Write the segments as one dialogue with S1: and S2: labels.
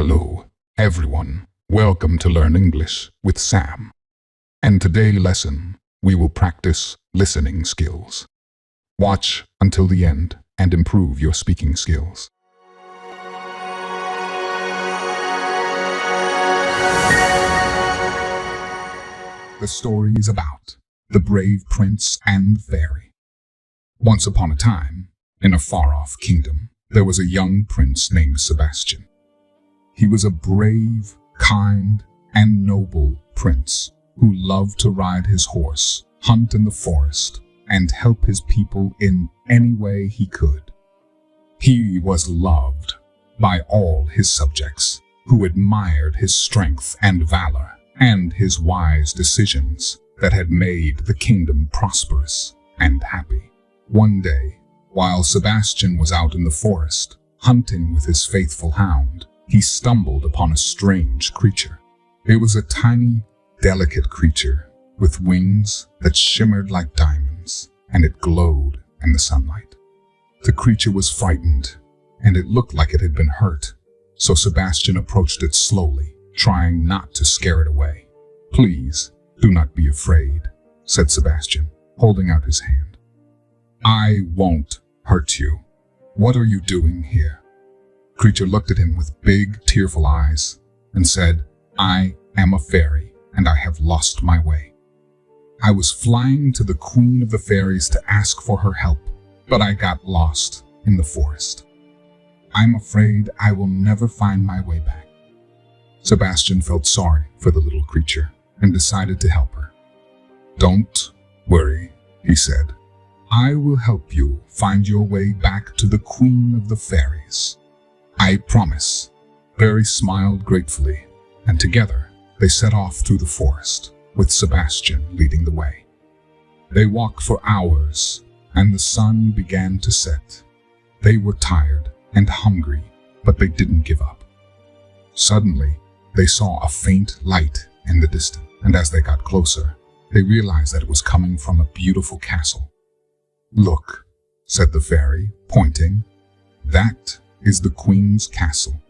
S1: Hello, everyone. Welcome to Learn English with Sam. And today's lesson, we will practice listening skills. Watch until the end and improve your speaking skills. The story is about the brave prince and the fairy. Once upon a time, in a far-off kingdom, there was a young prince named Sebastian. He was a brave, kind, and noble prince who loved to ride his horse, hunt in the forest, and help his people in any way he could. He was loved by all his subjects, who admired his strength and valor and his wise decisions that had made the kingdom prosperous and happy. One day, while Sebastian was out in the forest, hunting with his faithful hound, he stumbled upon a strange creature. It was a tiny, delicate creature with wings that shimmered like diamonds, and it glowed in the sunlight. The creature was frightened, and it looked like it had been hurt, so Sebastian approached it slowly, trying not to scare it away. "Please, do not be afraid," said Sebastian, holding out his hand. "I won't hurt you. What are you doing here?" The creature looked at him with big, tearful eyes and said, "I am a fairy, and I have lost my way. I was flying to the queen of the fairies to ask for her help, but I got lost in the forest. I'm afraid I will never find my way back." Sebastian felt sorry for the little creature and decided to help her. "Don't worry," he said. "I will help you find your way back to the queen of the fairies. I promise." The fairy smiled gratefully, and together they set off through the forest, with Sebastian leading the way. They walked for hours, and the sun began to set. They were tired and hungry, but they didn't give up. Suddenly, they saw a faint light in the distance, and as they got closer, they realized that it was coming from a beautiful castle. "Look," said the fairy, pointing. "That is the queen's castle.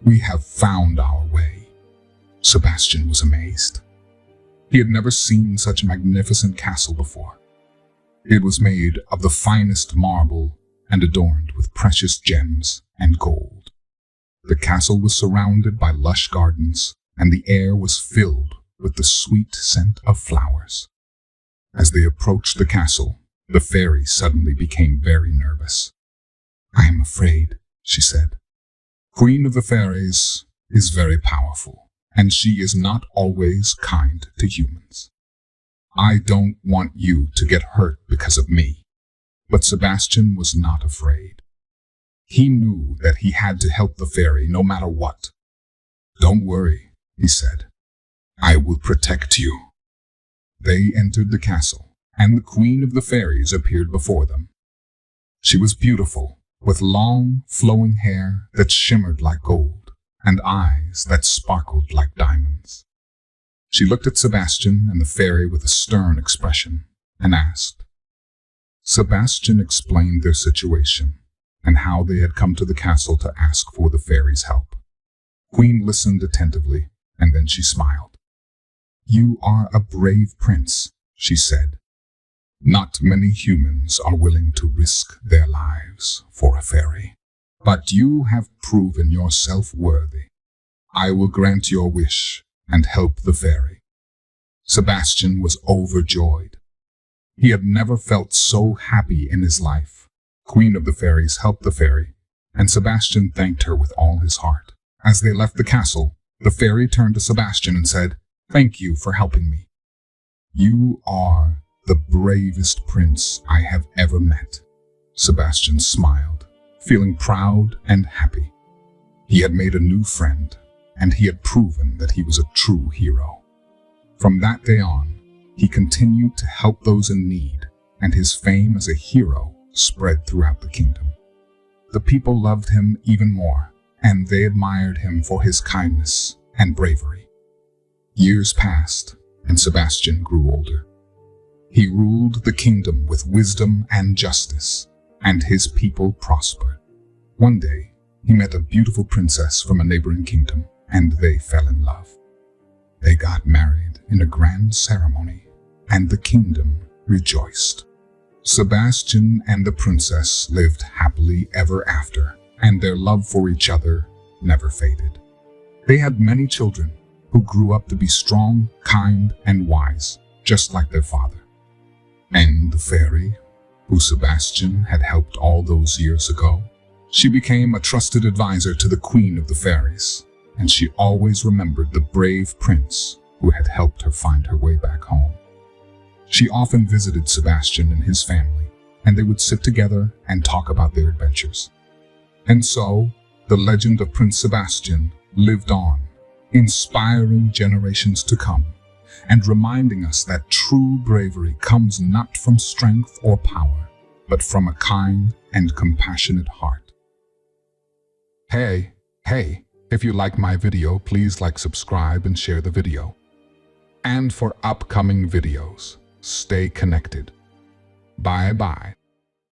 S1: We have found our way." Sebastian was amazed. He had never seen such a magnificent castle before. It was made of the finest marble and adorned with precious gems and gold. The castle was surrounded by lush gardens, and the air was filled with the sweet scent of flowers. As they approached the castle, the fairy suddenly became very nervous. "I am afraid," she said. "Queen of the fairies is very powerful, and she is not always kind to humans. I don't want you to get hurt because of me." But Sebastian was not afraid. He knew that he had to help the fairy no matter what. "Don't worry," he said. "I will protect you." They entered the castle, and the queen of the fairies appeared before them. She was beautiful, with long, flowing hair that shimmered like gold, and eyes that sparkled like diamonds. She looked at Sebastian and the fairy with a stern expression, and asked. Sebastian explained their situation, and how they had come to the castle to ask for the fairy's help. Queen listened attentively, and then she smiled. "You are a brave prince," she said. "Not many humans are willing to risk their lives for a fairy, but you have proven yourself worthy. I will grant your wish and help the fairy." Sebastian was overjoyed. He had never felt so happy in his life. Queen of the fairies helped the fairy, and Sebastian thanked her with all his heart. As they left the castle, the fairy turned to Sebastian and said, "Thank you for helping me. You are the bravest prince I have ever met." Sebastian smiled, feeling proud and happy. He had made a new friend, and he had proven that he was a true hero. From that day on, he continued to help those in need, and his fame as a hero spread throughout the kingdom. The people loved him even more, and they admired him for his kindness and bravery. Years passed, and Sebastian grew older. He ruled the kingdom with wisdom and justice, and his people prospered. One day, he met a beautiful princess from a neighboring kingdom, and they fell in love. They got married in a grand ceremony, and the kingdom rejoiced. Sebastian and the princess lived happily ever after, and their love for each other never faded. They had many children who grew up to be strong, kind, and wise, just like their father. And the fairy, who Sebastian had helped all those years ago, she became a trusted advisor to the queen of the fairies, and she always remembered the brave prince who had helped her find her way back home. She often visited Sebastian and his family, and they would sit together and talk about their adventures. And so, the legend of Prince Sebastian lived on, inspiring generations to come, and reminding us that true bravery comes not from strength or power, but from a kind and compassionate heart. Hey, if you like my video, please like, subscribe, and share the video. And for upcoming videos, stay connected. Bye-bye.